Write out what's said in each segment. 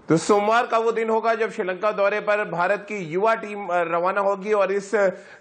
तो सोमवार का वो दिन होगा जब श्रीलंका दौरे पर भारत की युवा टीम रवाना होगी और इस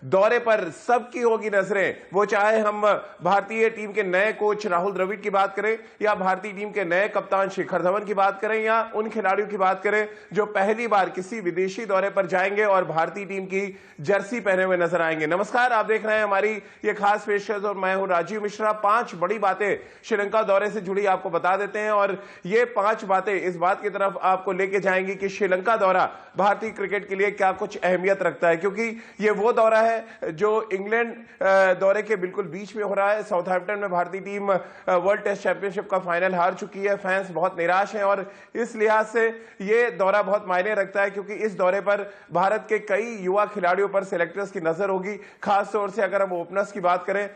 दौरे पर सबकी होगी नजरें। वो चाहे हम भारतीय टीम के नए कोच राहुल द्रविड़ की बात करें या भारतीय टीम के नए कप्तान शिखर धवन की बात करें या उन खिलाड़ियों की बात करें जो पहली बार किसी विदेशी दौरे पर जाएंगे और भारतीय टीम की जर्सी पहने हुए नजर आएंगे। नमस्कार, आप देख रहे हैं हमारी ये खास पेशकश और मैं हूं राजीव मिश्रा। 5 बड़ी बातें श्रीलंका दौरे से जुड़ी आपको बता देते हैं और ये 5 बातें इस बात की तरफ आपको लेके जाएंगी कि श्रीलंका दौरा भारतीय क्रिकेट के लिए क्या कुछ अहमियत रखता है, क्योंकि ये वो दौरा है जो इंग्लैंड दौरे के बिल्कुल बीच में हो रहा है। साउथहैम्पटन में भारतीय टीम वर्ल्ड टेस्ट चैंपियनशिप का फाइनल हार चुकी है। फैंस बहुत निराश हैं और इस लिहाज से ये दौरा बहुत मायने रखता है, क्योंकि इस दौरे पर भारत के कई युवा खिलाड़ियों पर सिलेक्टर्स की नजर होगी। खासतौर से अगर हम ओपनर्स की बात करें,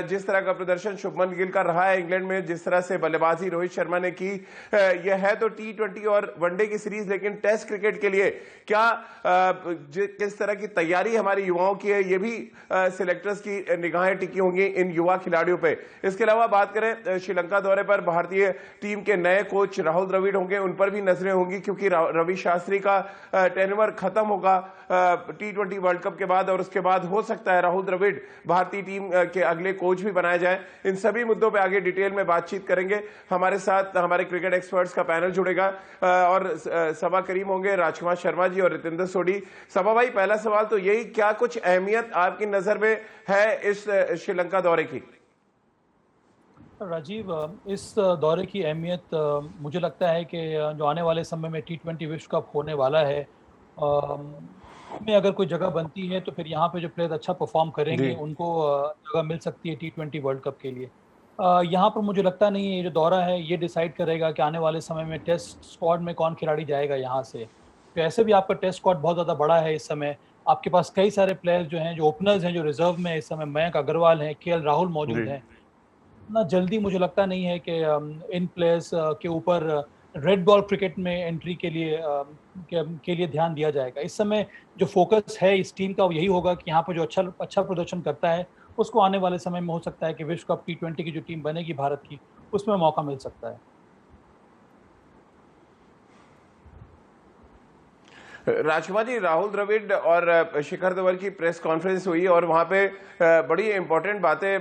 जिस तरह का प्रदर्शन शुभमन गिल का रहा है इंग्लैंड में, जिस तरह से बल्लेबाजी रोहित शर्मा ने की, यह है तो T20 और वनडे की सीरीज, लेकिन टेस्ट क्रिकेट के लिए क्या किस तरह की तैयारी हमारे युवाओं की है, ये भी सिलेक्टर्स की निगाहें टिकी होंगी इन युवा खिलाड़ियों पे। इसके अलावा बात करें श्रीलंका दौरे पर भारतीय टीम के नए कोच राहुल द्रविड़ होंगे, उन पर भी नजरें होंगी, क्योंकि रवि शास्त्री का टेन्योर खत्म होगा T20 वर्ल्ड कप के बाद और उसके बाद हो सकता है राहुल द्रविड़ भारतीय टीम के अगले कोच भी बनाए जाए। इन सभी मुद्दों पे आगे डिटेल में बातचीत करेंगे। हमारे साथ हमारे क्रिकेट एक्सपर्ट्स का पैनल जुड़ेगा और सबा करीम होंगे, राजकुमार शर्मा जी और रितेंद्र सोडी। सबा भाई, पहला सवाल तो यही, क्या कुछ अहमियत आपकी नजर में है इस श्रीलंका दौरे की? राजीव, इस दौरे की अहमियत मुझे लगता है कि जो आने वाले समय में T20 विश्व कप होने वाला है, में अगर कोई जगह बनती है तो फिर यहाँ पे जो प्लेयर अच्छा परफॉर्म करेंगे उनको जगह मिल सकती है T20 वर्ल्ड कप के लिए। यहाँ पर मुझे लगता नहीं है ये जो दौरा है ये डिसाइड करेगा कि आने वाले समय में टेस्ट स्क्वाड में कौन खिलाड़ी जाएगा यहाँ से। तो ऐसे भी आपका टेस्ट स्क्वाड बहुत ज़्यादा बड़ा है इस समय। आपके पास कई सारे प्लेयर्स जो हैं, जो ओपनर्स हैं, जो रिजर्व में इस समय मयंक अग्रवाल हैं, KL राहुल मौजूद हैं। ना जल्दी मुझे लगता नहीं है कि इन प्लेयर्स के ऊपर रेड बॉल क्रिकेट में एंट्री के लिए ध्यान दिया जाएगा। इस समय जो फोकस है इस टीम का वो यही होगा कि यहाँ पर जो अच्छा प्रदर्शन करता है उसको आने वाले समय में हो सकता है कि विश्व कप T20 की जो टीम बनेगी भारत की, उसमें मौका मिल सकता है। राजकुमार जी, राहुल द्रविड़ और शिखर धवन की प्रेस कॉन्फ्रेंस हुई और वहां पे बड़ी इंपॉर्टेंट बातें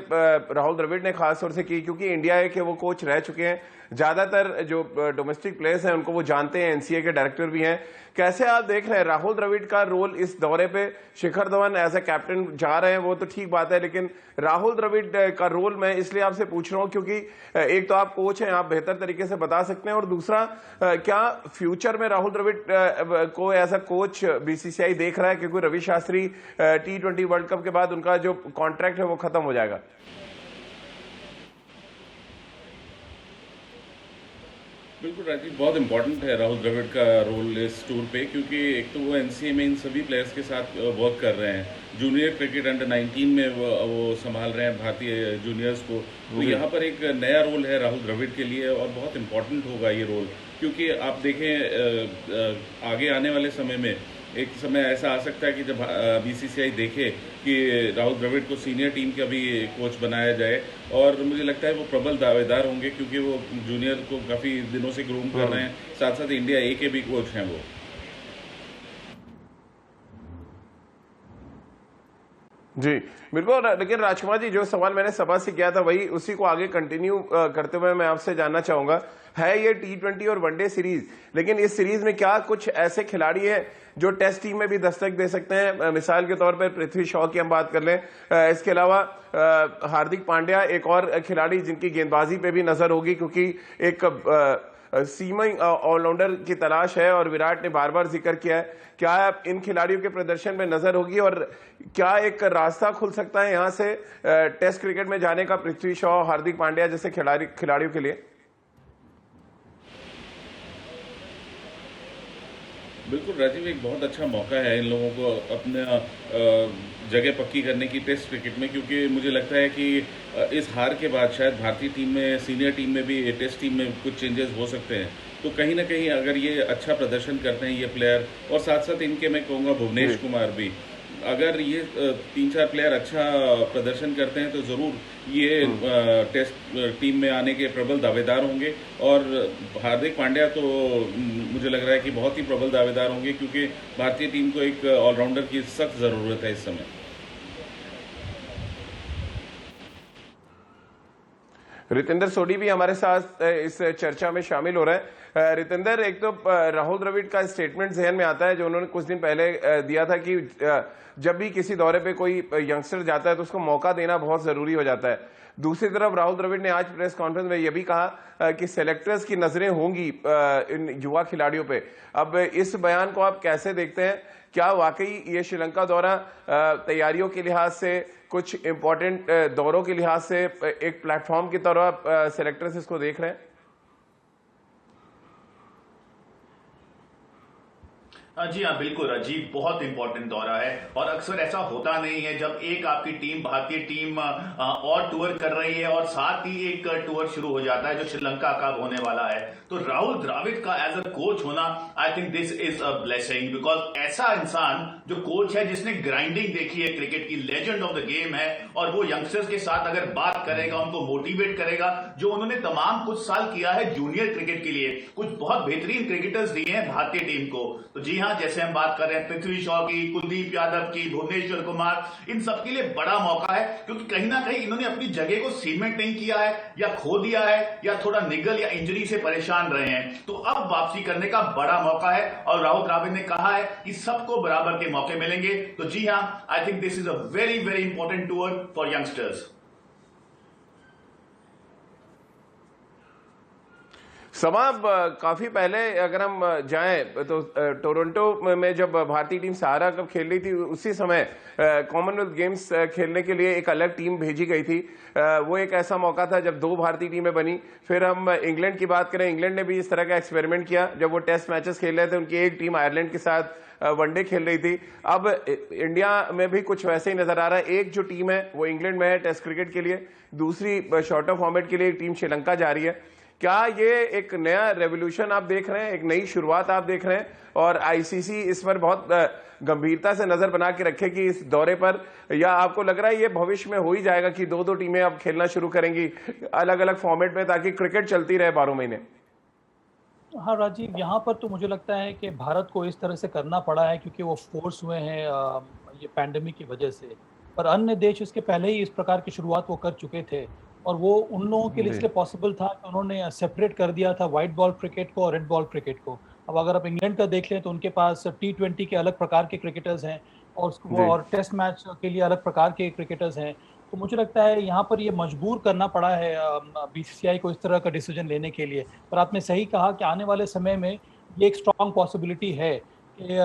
राहुल द्रविड़ ने खास तौर से की, क्योंकि इंडिया के वो कोच रह चुके हैं। ज्यादातर जो डोमेस्टिक प्लेयर्स हैं उनको वो जानते हैं, NCA के डायरेक्टर भी हैं। कैसे आप देख रहे हैं राहुल द्रविड़ का रोल इस दौरे पे? Shikhar Dhawan as a captain जा रहे हैं, वो तो ठीक बात है, लेकिन राहुल द्रविड़ का रोल मैं इसलिए आपसे पूछ रहा हूं क्योंकि एक तो आप कोच हैं, आप बेहतर तरीके से बता सकते हैं, और दूसरा क्या फ्यूचर में राहुल द्रविड़ को एज ए कोच BCCI देख रहा है, क्योंकि Ravi Shastri T20 world cup के बाद उनका जो कॉन्ट्रैक्ट है वो खत्म हो जाएगा। बिल्कुल राजीव, बहुत इंपॉर्टेंट है राहुल द्रविड़ का रोल इस टूर पे, क्योंकि एक तो वो NCA में इन सभी प्लेयर्स के साथ वर्क कर रहे हैं। जूनियर क्रिकेट अंडर 19 में वो संभाल रहे हैं भारतीय जूनियर्स को। तो यहाँ पर एक नया रोल है राहुल द्रविड़ के लिए और बहुत इंपॉर्टेंट होगा ये रोल, क्योंकि आप देखें आगे आने वाले समय में एक समय ऐसा आ सकता है कि जब BCCI देखे कि राहुल द्रविड़ को सीनियर टीम का भी कोच बनाया जाए, और मुझे लगता है वो प्रबल दावेदार होंगे, क्योंकि वो जूनियर को काफ़ी दिनों से ग्रूम कर रहे हैं, साथ साथ इंडिया A के भी कोच हैं वो। जी बिल्कुल, लेकिन राजकुमार जी, जो सवाल मैंने सभा से किया था वही उसी को आगे कंटिन्यू करते हुए मैं आपसे जानना चाहूंगा। है ये T20 और वनडे सीरीज, लेकिन इस सीरीज में क्या कुछ ऐसे खिलाड़ी हैं जो टेस्ट टीम में भी दस्तक दे सकते हैं? मिसाल के तौर पर पृथ्वी शॉ की हम बात कर लें, इसके अलावा हार्दिक पांड्या एक और खिलाड़ी जिनकी गेंदबाजी पे भी नजर होगी, क्योंकि एक सीमा ऑलराउंडर की तलाश है और विराट ने बार बार जिक्र किया है। क्या इन खिलाड़ियों के प्रदर्शन में नजर होगी और क्या एक रास्ता खुल सकता है यहां से टेस्ट क्रिकेट में जाने का पृथ्वी शॉ, हार्दिक पांड्या जैसे खिलाड़ियों के लिए? बिल्कुल राजीव, एक बहुत अच्छा मौका है इन लोगों को अपने जगह पक्की करने की टेस्ट क्रिकेट में, क्योंकि मुझे लगता है कि इस हार के बाद शायद भारतीय टीम में, सीनियर टीम में भी, टेस्ट टीम में कुछ चेंजेस हो सकते हैं। तो कहीं ना कहीं अगर ये अच्छा प्रदर्शन करते हैं ये प्लेयर, और साथ साथ इनके मैं कहूँगा भुवनेश कुमार भी, अगर ये 3-4 प्लेयर अच्छा प्रदर्शन करते हैं तो ज़रूर ये टेस्ट टीम में आने के प्रबल दावेदार होंगे। और हार्दिक पांड्या तो मुझे लग रहा है कि बहुत ही प्रबल दावेदार होंगे, क्योंकि भारतीय टीम को एक ऑलराउंडर की सख्त ज़रूरत है इस समय। रितेंद्र सोडी भी हमारे साथ इस चर्चा में शामिल हो रहे हैं। रितेंद्र, एक तो राहुल द्रविड़ का स्टेटमेंट जहन में आता है जो उन्होंने कुछ दिन पहले दिया था कि जब भी किसी दौरे पे कोई यंगस्टर जाता है तो उसको मौका देना बहुत जरूरी हो जाता है। दूसरी तरफ राहुल द्रविड़ ने आज प्रेस कॉन्फ्रेंस में यह भी कहा कि सेलेक्टर्स की नजरें होंगी इन युवा खिलाड़ियों पे। अब इस बयान को आप कैसे देखते हैं? क्या वाकई ये श्रीलंका दौरा तैयारियों के लिहाज से, कुछ इंपॉर्टेंट दौरों के लिहाज से एक प्लेटफॉर्म की तरह सेलेक्टर्स इसको देख रहे हैं? जी हाँ, बिल्कुल राजीव, बहुत इंपॉर्टेंट दौरा है और अक्सर ऐसा होता नहीं है जब एक आपकी टीम, भारतीय टीम और टूर कर रही है और साथ ही एक टूर शुरू हो जाता है जो श्रीलंका का होने वाला है। तो राहुल द्रविड़ का एज अ कोच होना, I think this is a blessing, because ऐसा इंसान जो कोच है जिसने ग्राइंडिंग देखी है क्रिकेट की, लेजेंड ऑफ द गेम है, और वो यंगस्टर्स के साथ अगर बात करेगा, उनको मोटिवेट करेगा, जो उन्होंने तमाम कुछ साल किया है जूनियर क्रिकेट के लिए, कुछ बहुत बेहतरीन क्रिकेटर्स दिए हैं भारतीय टीम को। तो जी हाँ, जैसे हम बात कर रहे हैं पृथ्वी शॉ की, कुलदीप यादव की, भुवनेश्वर कुमार, इन सबके लिए बड़ा मौका है, क्योंकि कहीं ना कहीं इन्होंने अपनी जगह को सीमेंट नहीं किया है या खो दिया है या थोड़ा निगल या इंजरी से परेशान रहे हैं। तो अब वापसी करने का बड़ा मौका है और राहुल द्रविड़ ने कहा है कि सबको बराबर के मौके मिलेंगे। तो जी हां, I think this is a very very important tour for youngsters. समा, काफी पहले अगर हम जाएं तो टोरंटो में जब भारतीय टीम सहारा कप खेल रही थी, उसी समय कॉमनवेल्थ गेम्स खेलने के लिए एक अलग टीम भेजी गई थी। वो एक ऐसा मौका था जब 2 भारतीय टीमें बनी। फिर हम इंग्लैंड की बात करें, इंग्लैंड ने भी इस तरह का एक्सपेरिमेंट किया जब वो टेस्ट मैचेस खेल रहे थे। उनकी एक टीम आयरलैंड के साथ वनडे खेल रही थी। अब इंडिया में भी कुछ वैसे ही नजर आ रहा है। एक जो टीम है वो इंग्लैंड में है टेस्ट क्रिकेट के लिए, दूसरी शॉर्टर फॉर्मेट के लिए एक टीम श्रीलंका जा रही है। क्या ये एक नया रेवोल्यूशन आप देख रहे हैं, एक नई शुरुआत आप देख रहे हैं, और आईसीसी इस पर बहुत गंभीरता से नजर बना के रखेगी इस दौरे पर, या आपको लग रहा है ये भविष्य में हो ही जाएगा कि 2-2 टीमें अब खेलना शुरू करेंगी अलग अलग फॉर्मेट में, ताकि क्रिकेट चलती रहे 12 महीने? हाँ राजीव, यहाँ पर तो मुझे लगता है कि भारत को इस तरह से करना पड़ा है क्योंकि वो फोर्स हुए हैं ये पैंडेमिक की वजह से। पर अन्य देश इसके पहले ही इस प्रकार की शुरुआत वो कर चुके थे और वो उन लोगों के लिए इसलिए पॉसिबल था कि उन्होंने सेपरेट कर दिया था व्हाइट बॉल क्रिकेट को और रेड बॉल क्रिकेट को। अब अगर आप इंग्लैंड का देख लें तो उनके पास T20 के अलग प्रकार के क्रिकेटर्स हैं और टेस्ट मैच के लिए अलग प्रकार के क्रिकेटर्स हैं। तो मुझे लगता है यहाँ पर ये मजबूर करना पड़ा है बीसीसीआई को इस तरह का डिसीजन लेने के लिए। पर आपने सही कहा कि आने वाले समय में ये एक स्ट्रॉन्ग पॉसिबिलिटी है कि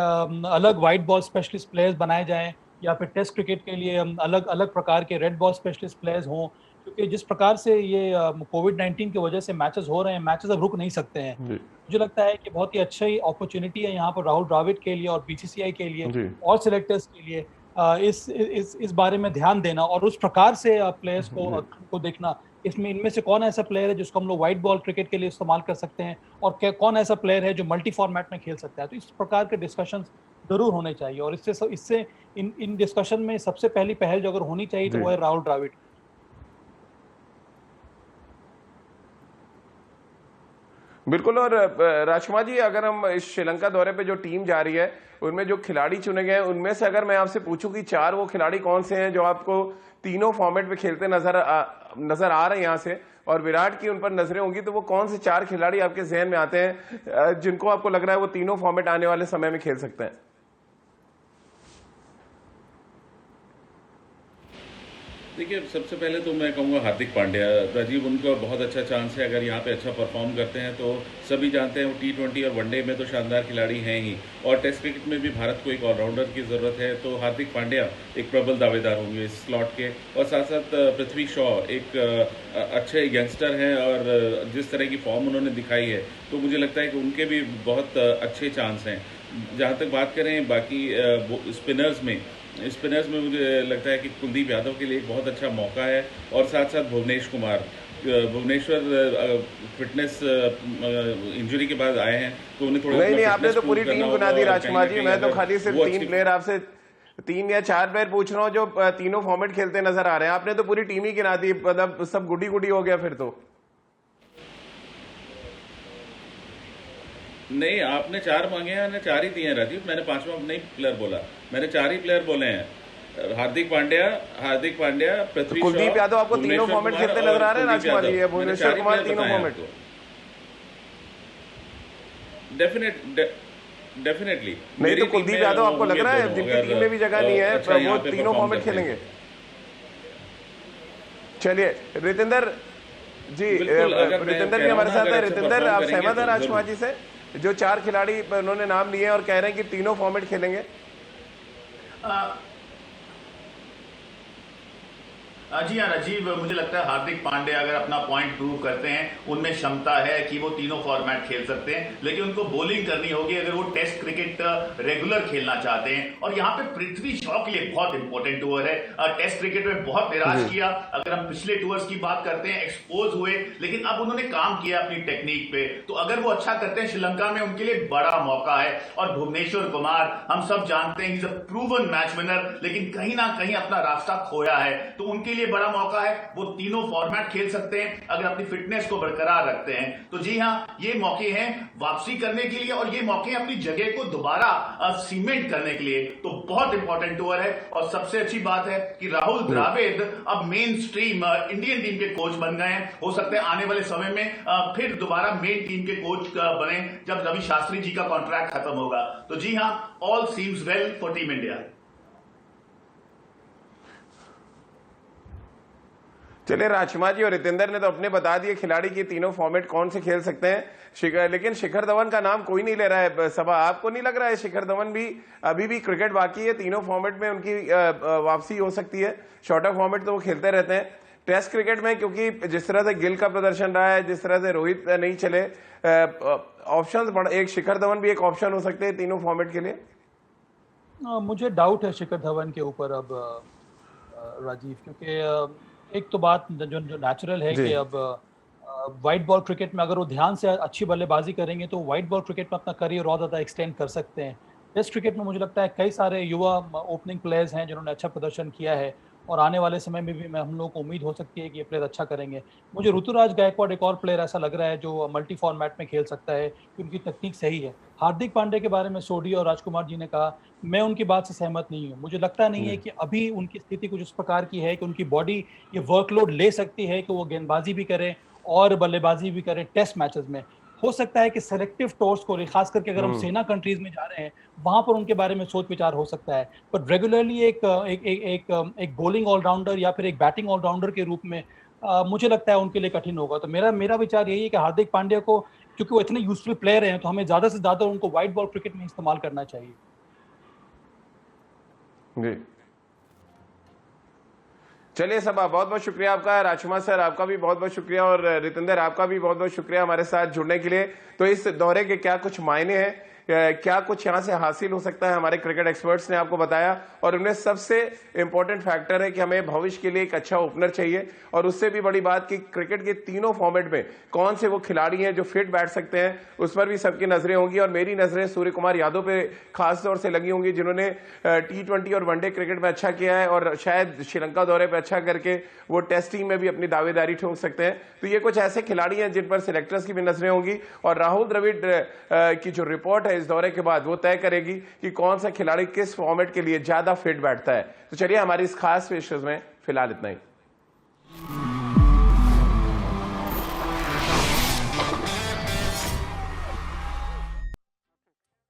अलग व्हाइट बॉल स्पेशलिस्ट प्लेयर्स बनाए जाएं या फिर टेस्ट क्रिकेट के लिए अलग अलग प्रकार के रेड बॉल स्पेशलिस्ट प्लेयर्स हों, क्योंकि जिस प्रकार से ये कोविड-19 की वजह से मैचेस हो रहे हैं, मैचेस अब रुक नहीं सकते हैं। मुझे लगता है कि बहुत ही अच्छी अपॉर्चुनिटी है यहाँ पर राहुल द्रविड़ के लिए और बीसीसीआई के लिए और सिलेक्टर्स के लिए इस बारे में ध्यान देना और उस प्रकार से प्लेयर्स को देखना। इसमें इनमें से कौन ऐसा प्लेयर है जिसको हम लोग व्हाइट बॉल क्रिकेट के लिए इस्तेमाल कर सकते हैं और कौन ऐसा प्लेयर है जो मल्टी फॉर्मेट में खेल सकता है। तो इस प्रकार के डिस्कशंस जरूर होने चाहिए और इससे इन डिस्कशन में सबसे पहली पहल जो अगर होनी चाहिए तो वो है राहुल द्रविड़। बिल्कुल। और राजकुमार जी, अगर हम इस श्रीलंका दौरे पे जो टीम जा रही है उनमें जो खिलाड़ी चुने गए हैं, उनमें से अगर मैं आपसे पूछूं कि 4 वो खिलाड़ी कौन से हैं जो आपको तीनों फॉर्मेट में खेलते नजर आ रहे हैं यहाँ से, और विराट की उन पर नजरें होंगी, तो वो कौन से 4 खिलाड़ी आपके जहन में आते हैं जिनको आपको लग रहा है वो तीनों फॉर्मेट आने वाले समय में खेल सकते हैं? देखिए, सबसे पहले तो मैं कहूँगा हार्दिक पांड्या। राजीव, उनका बहुत अच्छा चांस है अगर यहाँ पे अच्छा परफॉर्म करते हैं तो सभी जानते हैं वो T20 और वनडे में तो शानदार खिलाड़ी हैं ही, और टेस्ट क्रिकेट में भी भारत को एक ऑलराउंडर की ज़रूरत है। तो हार्दिक पांड्या एक प्रबल दावेदार होंगे इस स्लॉट के, और साथ साथ पृथ्वी शॉ एक अच्छे यंगस्टर हैं और जिस तरह की फॉर्म उन्होंने दिखाई है तो मुझे लगता है कि उनके भी बहुत अच्छे चांस हैं। जहाँ तक बात करें बाकी स्पिनर्स में मुझे लगता है कि कुलदीप यादव के लिए एक बहुत अच्छा मौका है, और साथ साथ भुवनेश्वर फिटनेस इंजरी के बाद आए हैं तो उन्हें थोड़ा नहीं, आपने तो पूरी टीम बना दी राजकुमार जी। मैं तो खाली सिर्फ 3 प्लेयर आपसे 3 या 4 प्लेयर पूछ रहा हूँ जो तीनों फॉर्मेट खेलते नजर आ रहे हैं। आपने तो पूरी टीम ही गिना दी, मतलब सब गुडी गुडी हो गया फिर तो। नहीं, आपने 4 मांगे हैं, मैंने 4 ही दिए हैं राजीव। मैंने 5वां नहीं प्लेयर बोला, मैंने 4 ही प्लेयर बोले हैं। हार्दिक पांड्या, पृथ्वी शॉ, कुलदीप यादव आपको तीनों फॉर्मेट खेलते नजर आ रहे हैं राजकुमार जी? भुवनेश्वर कुमार तीनों फॉर्मेट? डेफिनेटली नहीं तो कुलदीप यादव आपको लग रहा है जिनकी टीम में भी जगह नहीं है वो तीनों फॉर्मेट खेलेंगे? चलिए रितेंद्र जी, रितेंद्र भी हमारे साथ है। रितेंद्र, आप सहमत हैं राजकुमार जी से? जो 4 खिलाड़ी उन्होंने नाम लिए और कह रहे हैं कि तीनों फॉर्मेट खेलेंगे। जी हाँ राजीव, मुझे लगता है हार्दिक पांड्या अगर अपना पॉइंट प्रूव करते हैं, उनमें क्षमता है कि वो तीनों फॉर्मेट खेल सकते हैं, लेकिन उनको बॉलिंग करनी होगी अगर वो टेस्ट क्रिकेट रेगुलर खेलना चाहते हैं। और यहाँ पे पृथ्वी शॉ के लिए बहुत इंपॉर्टेंट टूर है। टेस्ट क्रिकेट में बहुत निराश किया, अगर हम पिछले टूर्स की बात करते हैं एक्सपोज हुए, लेकिन अब उन्होंने काम किया अपनी टेक्निक पे, तो अगर वो अच्छा करते हैं श्रीलंका में उनके लिए बड़ा मौका है। और भुवनेश्वर कुमार हम सब जानते हैं, प्रूवन मैच विनर, लेकिन कहीं ना कहीं अपना रास्ता खोया है, तो उनके लिए बड़ा मौका है। वो तीनों फॉर्मेट खेल सकते हैं अगर अपनी फिटनेस को बरकरार रखते हैं। तो जी हाँ, ये मौके हैं वापसी करने के लिए और ये मौके अपनी जगह को दोबारा सीमेंट करने के लिए। तो बहुत इंपॉर्टेंट टूर है और सबसे अच्छी बात है कि राहुल द्रविड़ अब मेन स्ट्रीम इंडियन टीम के कोच बन गए हैं। हो सकता है आने वाले समय में फिर दोबारा मेन टीम के कोच बने जब रवि शास्त्री जी का कॉन्ट्रैक्ट खत्म होगा। तो जी हाँ, all seems well for team India. चलिए, राजकुमार जी और रितेंद्र ने तो अपने बता दिए खिलाड़ी की तीनों फॉर्मेट कौन से खेल सकते हैं। लेकिन शिखर धवन का नाम कोई नहीं ले रहा है सभा। आपको नहीं लग रहा है शिखर धवन भी अभी भी क्रिकेट बाकी है, तीनों फॉर्मेट में उनकी वापसी हो सकती है? शॉर्टर फॉर्मेट तो वो खेलते रहते हैं टेस्ट क्रिकेट में, क्योंकि जिस तरह से गिल का प्रदर्शन रहा है, जिस तरह से रोहित नहीं चले, ऑप्शन एक शिखर धवन भी एक ऑप्शन हो सकते हैं तीनों फॉर्मेट के लिए। मुझे डाउट है शिखर धवन के ऊपर अब राजीव, क्योंकि एक तो बात जो नेचुरल है कि अब वाइट बॉल क्रिकेट में अगर वो ध्यान से अच्छी बल्लेबाजी करेंगे तो वाइट बॉल क्रिकेट में अपना करियर और ज़्यादा एक्सटेंड कर सकते हैं। टेस्ट क्रिकेट में मुझे लगता है कई सारे युवा ओपनिंग प्लेयर्स हैं जिन्होंने अच्छा प्रदर्शन किया है और आने वाले समय में भी हम लोगों को उम्मीद हो सकती है कि ये प्लेयर अच्छा करेंगे। मुझे ऋतुराज गायकवाड़ एक और प्लेयर ऐसा लग रहा है जो मल्टी फॉर्मेट में खेल सकता है, कि उनकी तकनीक सही है। हार्दिक पांड्या के बारे में सोडी और राजकुमार जी ने कहा, मैं उनकी बात से सहमत नहीं हूँ। मुझे लगता नहीं है कि अभी उनकी स्थिति कुछ इस प्रकार की है कि उनकी बॉडी ये वर्कलोड ले सकती है कि वो गेंदबाजी भी करें और बल्लेबाजी भी करें टेस्ट मैचेस में। हो सकता है कि सेलेक्टिव टूर्स को, खास करके अगर हम सेना कंट्रीज में जा रहे हैं, वहां पर उनके बारे में सोच विचार हो सकता है। पर रेगुलरली एक बॉलिंग ऑलराउंडर या फिर एक बैटिंग ऑलराउंडर के रूप में मुझे लगता है उनके लिए कठिन होगा। तो मेरा विचार यही है कि हार्दिक पांड्या को, क्योंकि वो इतने यूजफुल प्लेयर हैं, तो हमें ज्यादा से ज्यादा उनको व्हाइट बॉल क्रिकेट में इस्तेमाल करना चाहिए। जी चलिए सबा, बहुत बहुत शुक्रिया आपका। राजकुमार सर आपका भी बहुत बहुत शुक्रिया और रितेंद्र आपका भी बहुत बहुत शुक्रिया हमारे साथ जुड़ने के लिए। तो इस दौरे के क्या कुछ मायने हैं, क्या कुछ यहां से हासिल हो सकता है, हमारे क्रिकेट एक्सपर्ट्स ने आपको बताया। और उनमें सबसे इंपॉर्टेंट फैक्टर है कि हमें भविष्य के लिए एक अच्छा ओपनर चाहिए, और उससे भी बड़ी बात कि क्रिकेट के तीनों फॉर्मेट में कौन से वो खिलाड़ी हैं जो फिट बैठ सकते हैं, उस पर भी सबकी नजरें होंगी। और मेरी नजरें सूर्य कुमार यादव पे खास तौर से लगी होंगी, जिन्होंने T20 और वनडे क्रिकेट में अच्छा किया है और शायद श्रीलंका दौरे पर अच्छा करके वो टेस्ट टीम में भी अपनी दावेदारी ठोक सकते हैं। तो ये कुछ ऐसे खिलाड़ी हैं जिन पर सिलेक्टर्स की भी नजरें होंगी, और राहुल द्रविड़ की जो रिपोर्ट है इस दौरे के बाद वो तय करेगी कि कौन सा खिलाड़ी किस फॉर्मेट के लिए ज्यादा फिट बैठता है। तो चलिए, हमारी इस खास पेशकश में फिलहाल इतना ही।